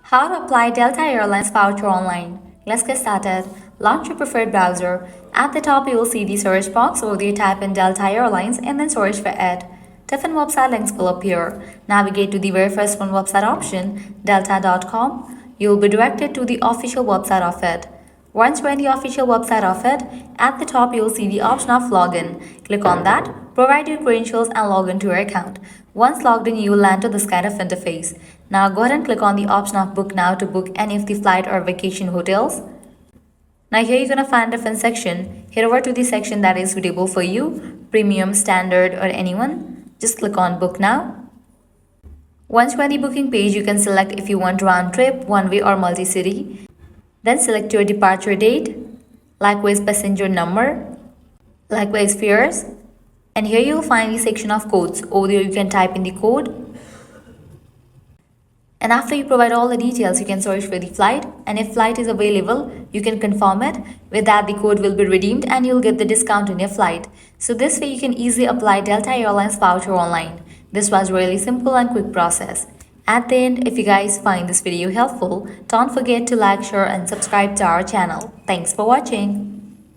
How to apply Delta Airlines voucher online. Let's get started. Launch your preferred browser. At the top, you will see the search box where you type in Delta Airlines and then search for it. Different website links will appear. Navigate to the very first one website option, delta.com. You will be directed to the official website of it. Once you're in the official website of it, at the top you will see the option of login. Click on that, provide your credentials and log into your account. Once logged in, you will land to this kind of interface. Now go ahead and click on the option of book now to book any of the flight or vacation hotels. Now here you're going to find different section. Head over to the section that is suitable for you, premium, standard or anyone. Just click on book now. Once you're on the booking page, you can select if you want round trip, one way or multi-city. Then select your departure date, likewise passenger number, likewise fares. And here you will find the section of codes. Over there you can type in the code. And after you provide all the details, you can search for the flight. And if flight is available, you can confirm it. With that, the code will be redeemed and you'll get the discount on your flight. So this way you can easily apply Delta Airlines voucher online. This was really simple and quick process. At the end, if you guys find this video helpful, don't forget to like, share and subscribe to our channel. Thanks for watching.